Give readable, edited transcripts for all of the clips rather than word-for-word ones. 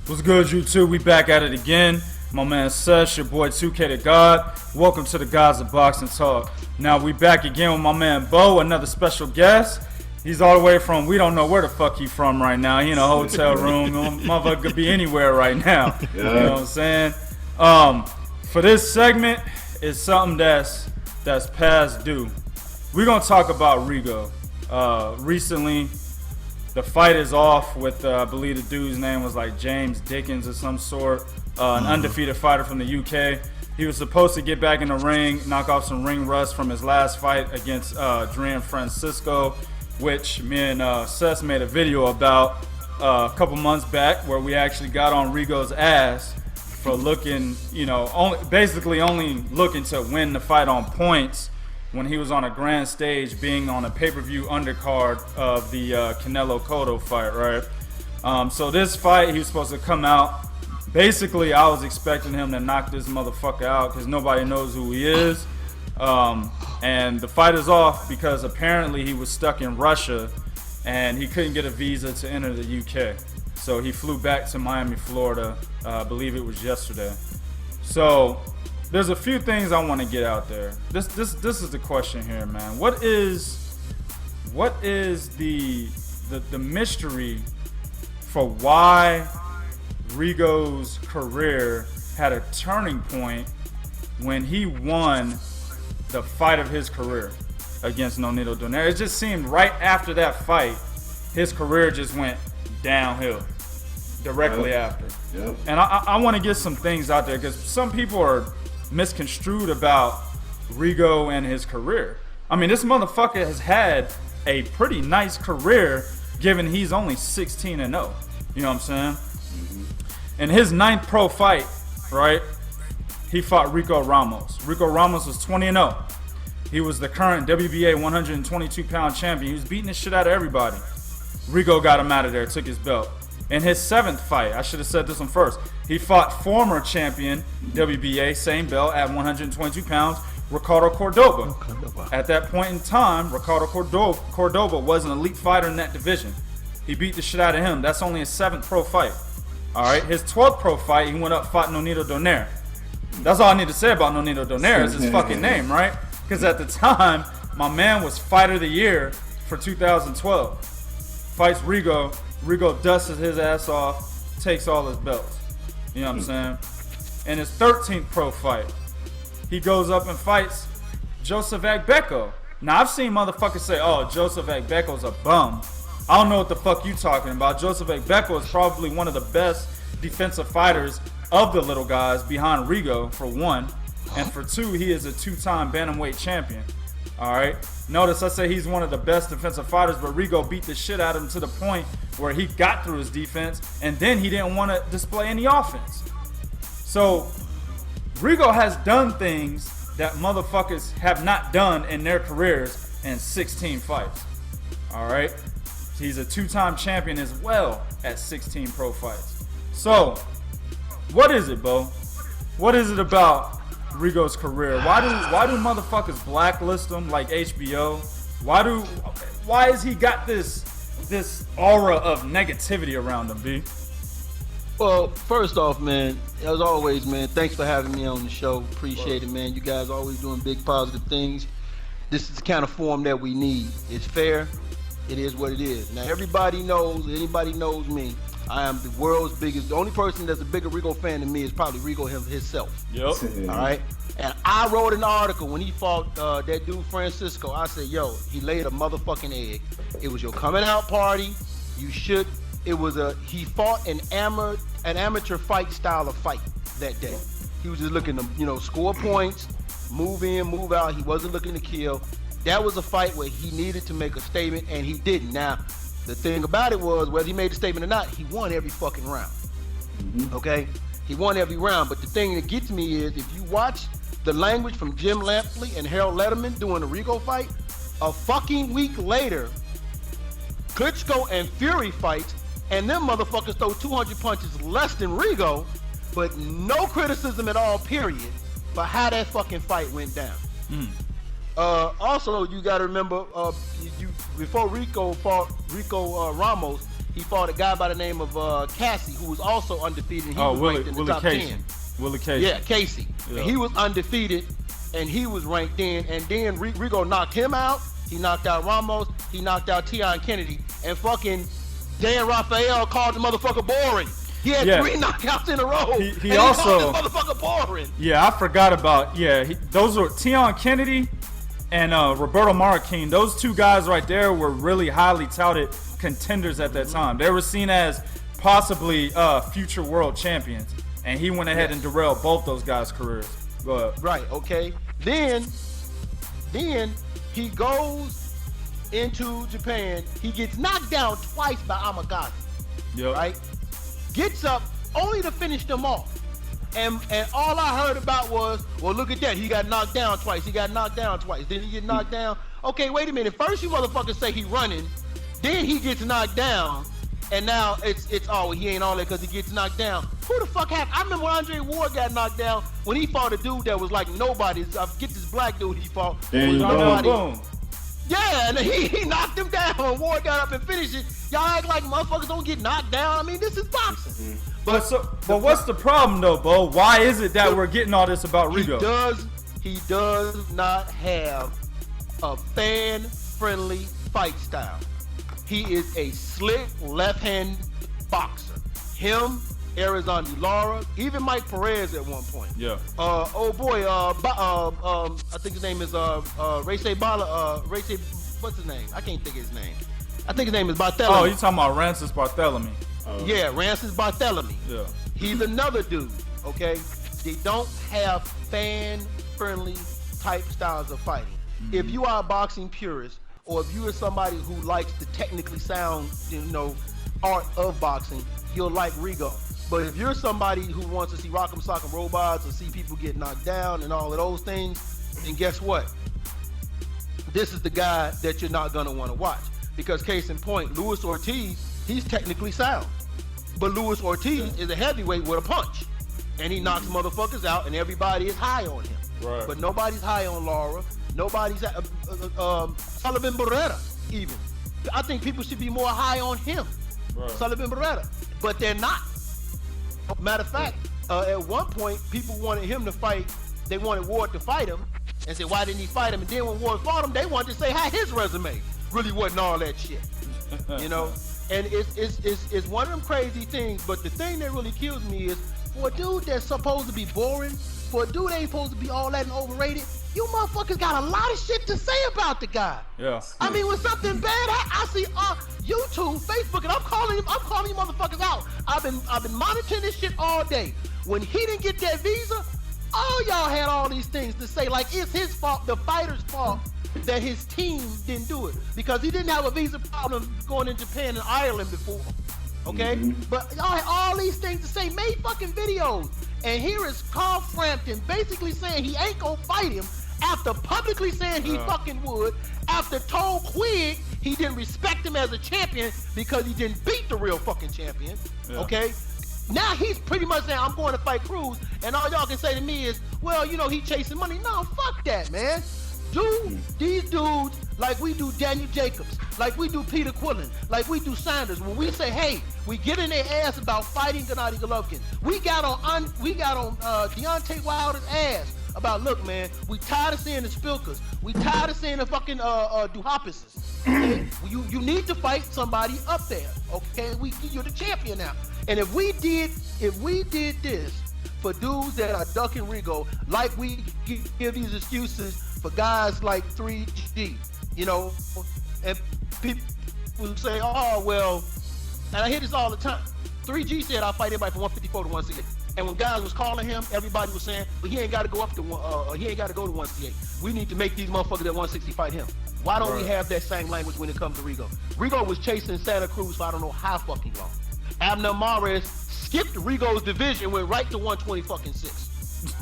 What's good, YouTube? We back at it again. My man Sesh, your boy 2K the God. Welcome to the Gods of Boxing Talk. Now we back again with my man Bo, another special guest. He's all the way from, we don't know where the fuck he from right now. He in a hotel room. Motherfucker could be anywhere right now. Yeah. You know what I'm saying? For this segment, it's something that's past due. We're gonna talk about Rigo. Recently, the fight is off with, I believe the dude's name was like James Dickens or some sort, an undefeated fighter from the UK. He was supposed to get back in the ring, knock off some ring rust from his last fight against Adrian Francisco, which me and Seth made a video about a couple months back, where we actually got on Rigo's ass for looking, basically only looking to win the fight on points, when he was on a grand stage being on a pay-per-view undercard of the Canelo Cotto fight, right? So this fight, he was supposed to come out. Basically, I was expecting him to knock this motherfucker out because nobody knows who he is. And the fight is off because apparently he was stuck in Russia and he couldn't get a visa to enter the UK. So he flew back to Miami, Florida. I believe it was yesterday. So there's a few things I want to get out there. This is the question here, man. What is the mystery for why Rigo's career had a turning point when he won the fight of his career against Nonito Donaire? It just seemed right after that fight, his career just went downhill directly after. Yep. And I want to get some things out there because some people are misconstrued about Rigo and his career. I mean, this motherfucker has had a pretty nice career given he's only 16-0. You know what I'm saying? Mm-hmm. In his 9th pro fight, right, he fought Rico Ramos. Rico Ramos was 20-0. He was the current WBA 122-pound champion. He was beating the shit out of everybody. Rigo got him out of there, took his belt. In his 7th fight, I should have said this one first, he fought former champion WBA, same belt at 122 pounds, Ricardo Cordoba. At that point in time, Ricardo Cordoba was an elite fighter in that division. He beat the shit out of him. That's only his 7th pro fight. All right, his 12th pro fight, he went up, fought Nonito Donaire. That's all I need to say about Nonito Donaire is his fucking name, right? Because at the time, my man was Fighter of the Year for 2012. Fights Rigo. Rigo dusts his ass off, takes all his belts. You know what I'm saying? In his 13th pro fight, he goes up and fights Joseph Agbeko. Now, I've seen motherfuckers say, oh, Joseph Agbeko's a bum. I don't know what the fuck you talking about. Joseph Agbeko is probably one of the best defensive fighters of the little guys behind Rigo, for one. And for two, he is a 2-time bantamweight champion. All right? Notice I say he's one of the best defensive fighters, but Rigo beat the shit out of him to the point where he got through his defense, and then he didn't want to display any offense. So Rigo has done things that motherfuckers have not done in their careers in 16 fights. All right? He's a 2-time champion as well at 16 pro fights. So what is it, Bo? What is it about Rigo's career? Why do motherfuckers blacklist him like HBO? Why has he got this aura of negativity around him, B? Well, first off, man, as always, man, thanks for having me on the show. Appreciate it, man. You guys always doing big positive things. This is the kind of form that we need. It's fair. It is what it is. Now, anybody knows me. I am the world's biggest. The only person that's a bigger Rigo fan than me is probably Rigo himself. Yep. All right. And I wrote an article when he fought that dude Francisco. I said, yo, he laid a motherfucking egg. It was your coming out party. He fought an amateur fight style of fight that day. He was just looking to, score points, move in, move out. He wasn't looking to kill. That was a fight where he needed to make a statement, and he didn't. Now, the thing about it was, whether he made a statement or not, he won every fucking round. Mm-hmm. Okay? He won every round. But the thing that gets me is, if you watch the language from Jim Lampley and Harold Letterman doing the Rigo fight, a fucking week later, Klitschko and Fury fights, and them motherfuckers throw 200 punches less than Rigo, but no criticism at all, period, for how that fucking fight went down. Also, you got to remember, before Rico fought Ramos, he fought a guy by the name of Cassie, who was also undefeated. And he was ranked in the top 10. Willie Casey. Yeah, Casey. Yeah. And he was undefeated, and he was ranked in. And then Rigo knocked him out. He knocked out Ramos. He knocked out Tion Kennedy. And fucking Dan Rafael called the motherfucker boring. He had 3 knockouts in a row. He also called the motherfucker boring. Yeah, I forgot about. Those were Tion Kennedy and Roberto Marroquin. Those 2 guys right there were really highly touted contenders at that time. They were seen as possibly future world champions, and he went ahead and derailed both those guys' careers. Go ahead. Right. Okay. Then he goes into Japan. He gets knocked down twice by Amagata. Yep. Right. Gets up only to finish them off. And all I heard about was, well, look at that. He got knocked down twice. He got knocked down twice. Then he get knocked down. Okay, wait a minute. First you motherfuckers say he running. Then he gets knocked down. And now it's he ain't all that because he gets knocked down. Who the fuck happened? I remember when Andre Ward got knocked down when he fought a dude that was like nobody. I forget this black dude he fought. Boom. Yeah, and he knocked him down and Ward got up and finished it. Y'all act like motherfuckers don't get knocked down. I mean, this is boxing. But what's the problem though, Bo? Why is it that we're getting all this about Rigo? He does not have a fan-friendly fight style. He is a slick left-hand boxer. Him, Arizona Lara, even Mike Perez at one point. Yeah. I think his name is Racey Bala. What's his name? I can't think of his name. I think his name is Barthélemy. Oh, you talking about Rancis Barthélemy? Yeah, Rancis Barthélemy. Yeah. He's another dude. Okay, they don't have fan-friendly type styles of fighting. Mm-hmm. If you are a boxing purist, or if you are somebody who likes the technically sound, art of boxing, you'll like Rigo. But if you're somebody who wants to see rock'em sock'em robots or see people get knocked down and all of those things, then guess what? This is the guy that you're not gonna want to watch. Because case in point, Luis Ortiz, he's technically sound. But Luis Ortiz is a heavyweight with a punch. And he knocks motherfuckers out and everybody is high on him. Right. But nobody's high on Lara. Nobody's Sullivan Barrera even. I think people should be more high on him. Right. Sullivan Barrera. But they're not. Matter of fact, at one point, people wanted him to fight. They wanted Ward to fight him and said, why didn't he fight him? And then when Ward fought him, they wanted to say how his resume really wasn't all that shit. And it's one of them crazy things. But the thing that really kills me is for a dude that's supposed to be boring, for a dude that ain't supposed to be all that and overrated, you motherfuckers got a lot of shit to say about the guy. Yeah. I mean, when something bad, I see YouTube, Facebook, and I'm calling you motherfuckers out. I've been monitoring this shit all day. When he didn't get that visa, all y'all had all these things to say, like it's his fault, the fighter's fault, that his team didn't do it because he didn't have a visa problem going in Japan and Ireland before. Okay, but y'all had all these things to say, made fucking videos, and here is Carl Frampton basically saying he ain't gonna fight him after publicly saying he fucking would, after told Quigg he didn't respect him as a champion because he didn't beat the real fucking champion. Yeah. Okay, now he's pretty much saying I'm going to fight Cruz, and all y'all can say to me is, well, he chasing money. No, fuck that, man. Dude, these dudes, like we do Daniel Jacobs, like we do Peter Quillen, like we do Sanders, when we say, hey, we get in their ass about fighting Gennady Golovkin. We got on Deontay Wilder's ass about, look, man, we tired of seeing the Spilkers. We tired of seeing the fucking Duhapises. Okay? You need to fight somebody up there. Okay, you're the champion now. And if we did this for dudes that are ducking Rigo, like we give these excuses for guys like 3G, and people say, oh, well, and I hear this all the time. 3G said I'll fight anybody from 154 to 168. And when guys was calling him, everybody was saying, but he ain't got to go up to he ain't got to go to 168. We need to make these motherfuckers at 160 fight him. Why don't we have that same language when it comes to Rigo? Rigo was chasing Santa Cruz for I don't know how fucking long. Abner Mares skipped Rigo's division, went right to 120-6.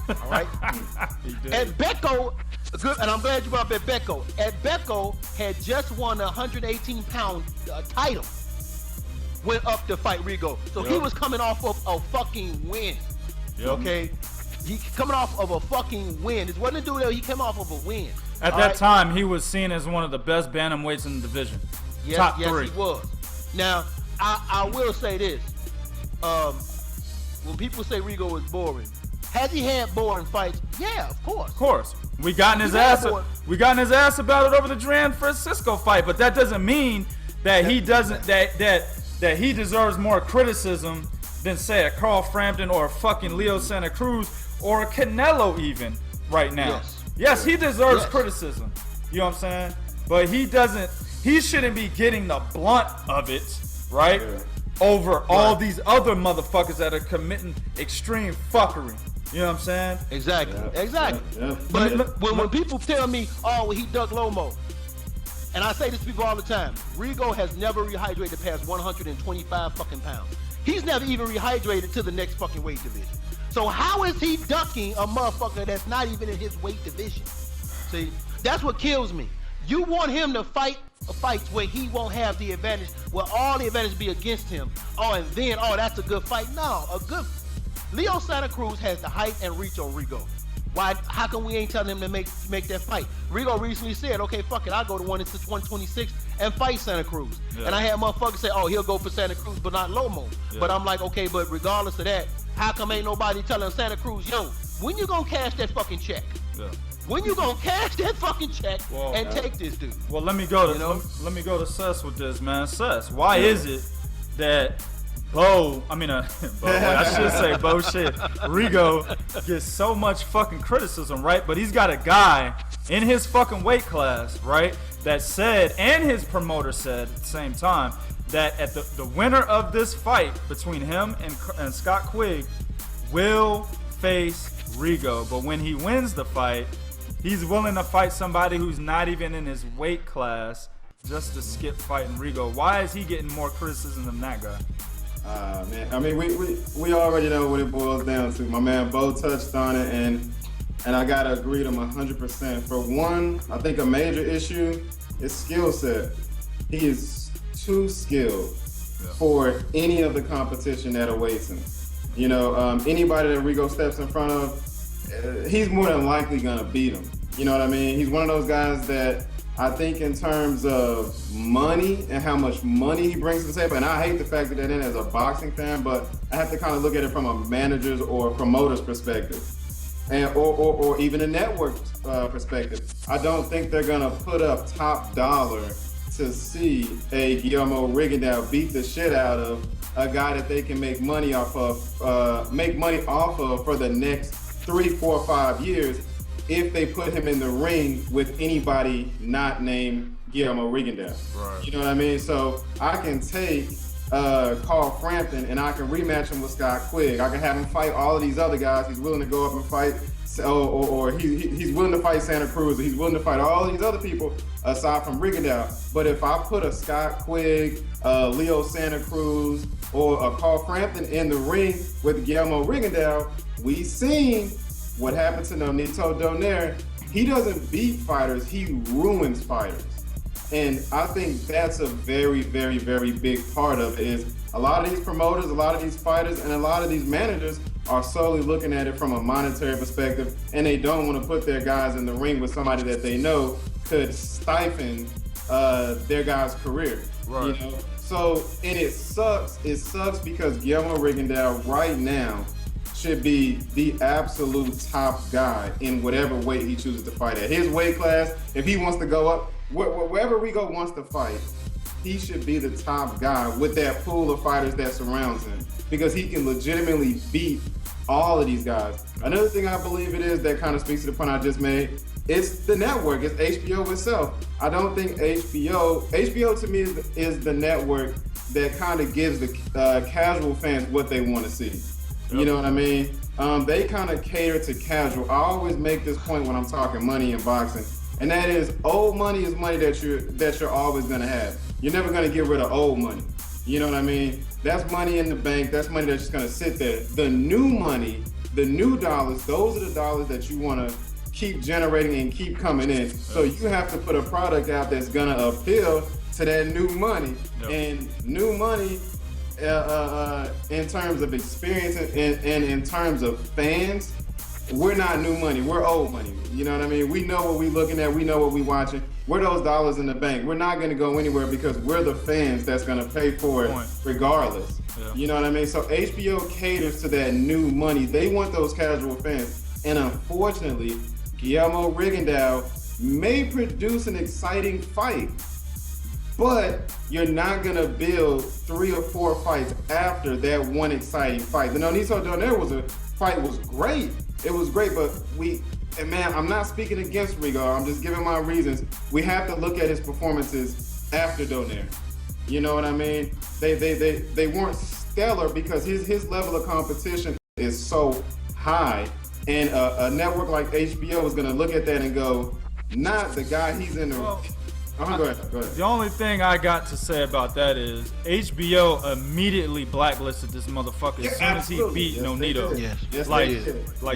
All right. At Becco, good, and I'm glad you brought up Becco. At Becco had just won a 118-pound title. Went up to fight Rigo, so he was coming off of a fucking win. Okay, he coming off of a fucking win. This wasn't a dude that he came off of a win. At that time, he was seen as one of the best bantamweights in the division. Yes, Top 3. Yes, he was. Now, I will say this. When people say Rigo is boring, has he had boring fights? Yeah, of course. Of course. We got in his ass about it over the Duran Francisco fight, but that doesn't mean that he doesn't that he deserves more criticism than say a Carl Frampton or a fucking Leo Santa Cruz or a Canelo even right now. Yes, he deserves criticism. You know what I'm saying? But he shouldn't be getting the blunt of it, right? Yeah. Over all these other motherfuckers that are committing extreme fuckery. You know what I'm saying? Exactly. Yeah. But when people tell me, oh, well, he ducked Lomo, and I say this to people all the time, Rigo has never rehydrated past 125 fucking pounds. He's never even rehydrated to the next fucking weight division. So how is he ducking a motherfucker that's not even in his weight division? See, that's what kills me. You want him to fight fights where he won't have the advantage, where all the advantage be against him. Oh, and then, that's a good fight. No, Leo Santa Cruz has the height and reach on Rigo. Why? How come we ain't telling him to make that fight? Rigo recently said, okay, fuck it, I'll go to 126 and fight Santa Cruz. Yeah. And I had motherfuckers say, oh, he'll go for Santa Cruz, but not Lomo. Yeah. But I'm like, okay, but regardless of that, how come ain't nobody telling Santa Cruz, yo, when you gonna cash that fucking check? Yeah. When you gonna cash that fucking check and take this dude? Well, let me go to Sess with this, man. Sess, why is it that I should say Rigo gets so much fucking criticism, right? But he's got a guy in his fucking weight class, right, that said, and his promoter said at the same time, that at the winner of this fight between him and Scott Quigg will face Rigo. But when he wins the fight, he's willing to fight somebody who's not even in his weight class just to skip fighting Rigo. Why is he getting more criticism than that guy? Man, I mean, we already know what it boils down to. My man Bo touched on it, and I gotta agree with him 100%. For one, I think a major issue is skill set. He is too skilled for any of the competition that awaits him. You know, anybody that Rigo steps in front of, he's more than likely gonna beat him. You know what I mean? He's one of those guys that I think in terms of money and how much money he brings to the table, and I hate the fact that in as a boxing fan, but I have to kind of look at it from a manager's or promoter's perspective, and or even a network perspective. I don't think they're gonna put up top dollar to see a Guillermo Rigondeaux beat the shit out of a guy that they can make money off of for the next 3, 4, 5 years. If they put him in the ring with anybody not named Guillermo Rigondeaux. Right. You know what I mean? So I can take Carl Frampton and I can rematch him with Scott Quigg. I can have him fight all of these other guys. He's willing to go up and fight, or he's willing to fight Santa Cruz. He's willing to fight all these other people aside from Rigondeaux. But if I put a Scott Quigg, Leo Santa Cruz, or a Carl Frampton in the ring with Guillermo Rigondeaux, we seen what happened to Nonito Donaire. He doesn't beat fighters, he ruins fighters. And I think that's a very, very, very big part of it. Is a lot of these promoters, a lot of these fighters, and a lot of these managers are solely looking at it from a monetary perspective, and they don't want to put their guys in the ring with somebody that they know could stifle their guy's career. Right. You know? So, and it sucks because Guillermo Rigondeaux right now should be the absolute top guy in whatever weight he chooses to fight at. His weight class, if he wants to go up, wherever Rigo wants to fight, he should be the top guy with that pool of fighters that surrounds him, because he can legitimately beat all of these guys. Another thing I believe it is that kind of speaks to the point I just made, it's the network, it's HBO itself. I don't think HBO to me is the network that kind of gives the casual fans what they want to see. You know what I mean? They kind of cater to casual. I always make this point when I'm talking money in boxing, and that is old money is money that you're always gonna have. You're never gonna get rid of old money. You know what I mean? That's money in the bank. That's money that's just gonna sit there. The new money, the new dollars, those are the dollars that you wanna keep generating and keep coming in. So you have to put a product out that's gonna appeal to that new money. And new money, in terms of experience and in terms of fans, we're not new money. We're old money. You know what I mean? We know what we're looking at. We know what we're watching. We're those dollars in the bank. We're not going to go anywhere because we're the fans that's going to pay for it regardless. Yeah. You know what I mean? So HBO caters to that new money. They want those casual fans. And unfortunately, Guillermo Rigondeaux may produce an exciting fight, but you're not going to build 3 or 4 fights after that one exciting fight. The Nonito Donaire fight was great. It was great, but and man, I'm not speaking against Rigo. I'm just giving my reasons. We have to look at his performances after Donaire. You know what I mean? They weren't stellar because his level of competition is so high, and a network like HBO is going to look at that and go, not the guy he's in the. Go ahead. The only thing I got to say about that is HBO immediately blacklisted this motherfucker as soon as he beat Nonito. Yes, like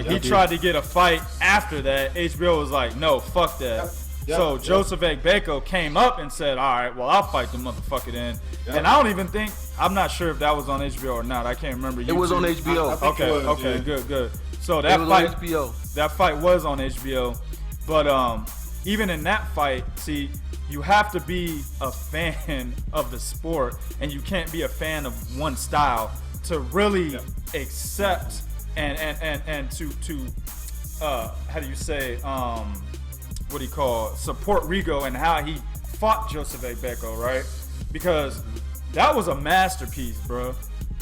he tried to get a fight after that. HBO was like, no, fuck that. So Joseph Ekbeko came up and said, all right, well, I'll fight the motherfucker then. And I don't even think, I'm not sure if that was on HBO or not. I can't remember. It was on HBO. Okay, good. So that fight was on HBO. But even in that fight, see, you have to be a fan of the sport, and you can't be a fan of one style to really accept and to how do you say what do you call support Rigo and how he fought Joseph Ekbeko, right? Because that was a masterpiece, bro.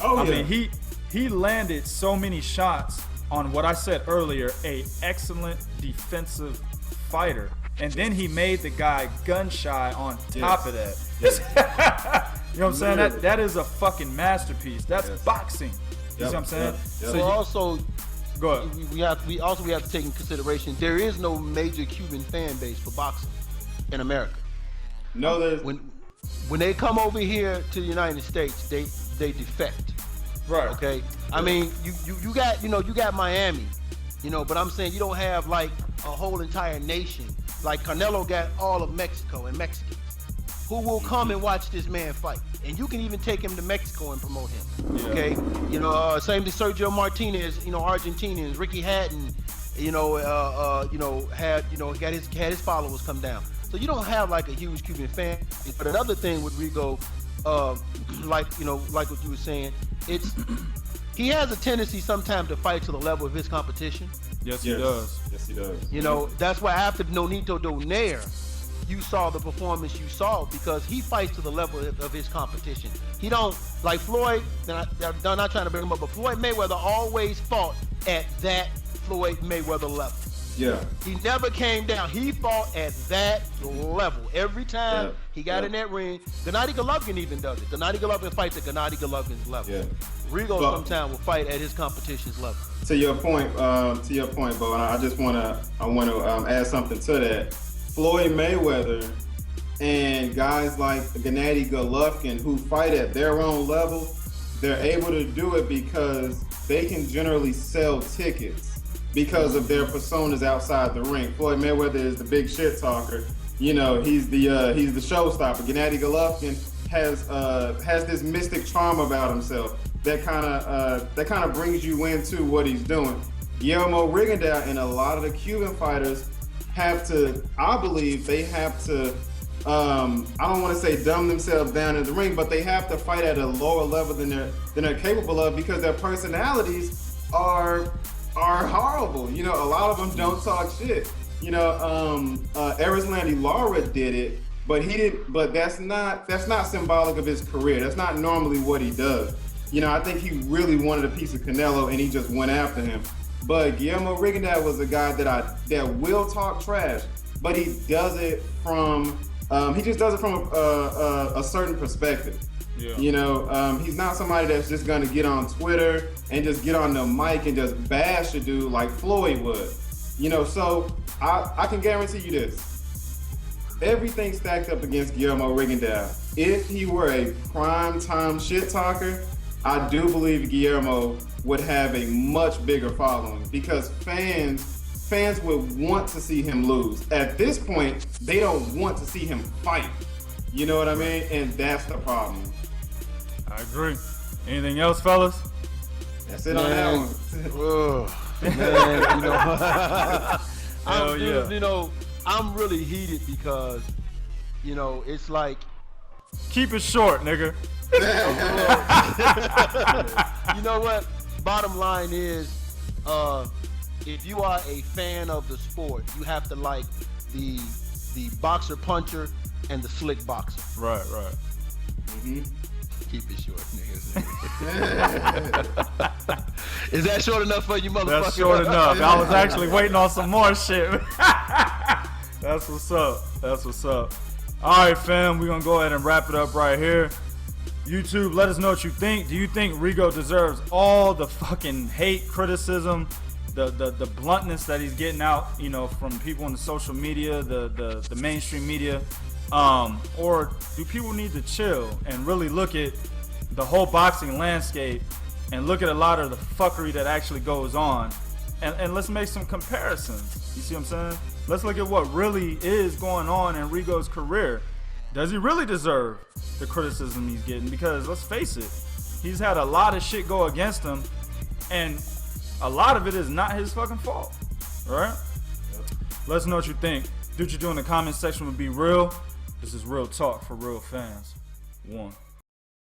I mean, he landed so many shots on what I said earlier, a excellent defensive fighter. And then he made the guy gun shy on top of that. You know what I'm saying? That is a fucking masterpiece. That's boxing. You know what I'm saying? So also, go ahead. We have to take in consideration there is no major Cuban fan base for boxing in America. No, there's when they come over here to the United States, they defect. Right. Okay. I mean, you got Miami, but I'm saying you don't have like a whole entire nation. Like Canelo got all of Mexico and Mexicans who will come and watch this man fight, and you can even take him to Mexico and promote him. Yeah. Okay, same to Sergio Martinez, Argentinians, Ricky Hatton, had his followers come down. So you don't have like a huge Cuban fan. But another thing with Rigo, like what you were saying, he has a tendency sometimes to fight to the level of his competition. Yes, he does. Yes, he does. That's why after Nonito Donaire, you saw the performance you saw because he fights to the level of his competition. He don't, like Floyd, I'm not trying to bring him up, but Floyd Mayweather always fought at that Floyd Mayweather level. Yeah. He never came down. He fought at that level. Every time he got in that ring, Gennady Golovkin even does it. Gennady Golovkin fights at Gennady Golovkin's level. Yeah. Rigo sometimes will fight at his competition's level. To your point, Bo, and I just want to add something to that. Floyd Mayweather and guys like Gennady Golovkin who fight at their own level, they're able to do it because they can generally sell tickets because of their personas outside the ring. Floyd Mayweather is the big shit talker. He's the showstopper. Gennady Golovkin has this mystic charm about himself that kind of brings you into what he's doing. Guillermo Rigondeaux and a lot of the Cuban fighters have to, I believe, they have to. I don't want to say dumb themselves down in the ring, but they have to fight at a lower level than they're capable of because their personalities are horrible. A lot of them don't talk shit. Erislandy Lara did it, but he didn't. But that's not symbolic of his career. That's not normally what he does. I think he really wanted a piece of Canelo, and he just went after him. But Guillermo Rigondeaux was a guy that will talk trash, but he does it from a certain perspective. Yeah. He's not somebody that's just gonna get on Twitter and just get on the mic and just bash a dude like Floyd would. So I can guarantee you this. Everything stacked up against Guillermo Rigondeaux. If he were a prime time shit talker, I do believe Guillermo would have a much bigger following because fans would want to see him lose. At this point, they don't want to see him fight. You know what I mean? And that's the problem. I agree. Anything else, fellas? That's it on that one. Man, you know, Hell yeah. you know, I'm really heated because, you know, it's like, Keep it short, nigga. you know what? Bottom line is, if you are a fan of the sport, you have to like the boxer puncher and the slick boxer. Right. Keep it short, niggas. Is that short enough for you, motherfucker? That's short enough. I was actually waiting on some more shit. That's what's up. All right, fam. We're going to go ahead and wrap it up right here. YouTube, let us know what you think. Do you think Rigo deserves all the fucking hate, criticism, the bluntness that he's getting out, you know, from people in the social media, the mainstream media? Or do people need to chill and really look at the whole boxing landscape and look at a lot of the fuckery that actually goes on, and let's make some comparisons? You see what I'm saying? Let's look at what really is going on in Rigo's career. Does he really deserve the criticism he's getting? Because let's face it, he's had a lot of shit go against him, and a lot of it is not his fucking fault. Alright? Let us know what you think. Do what you do in the comment section. Would be real. This is real talk for real fans. 1.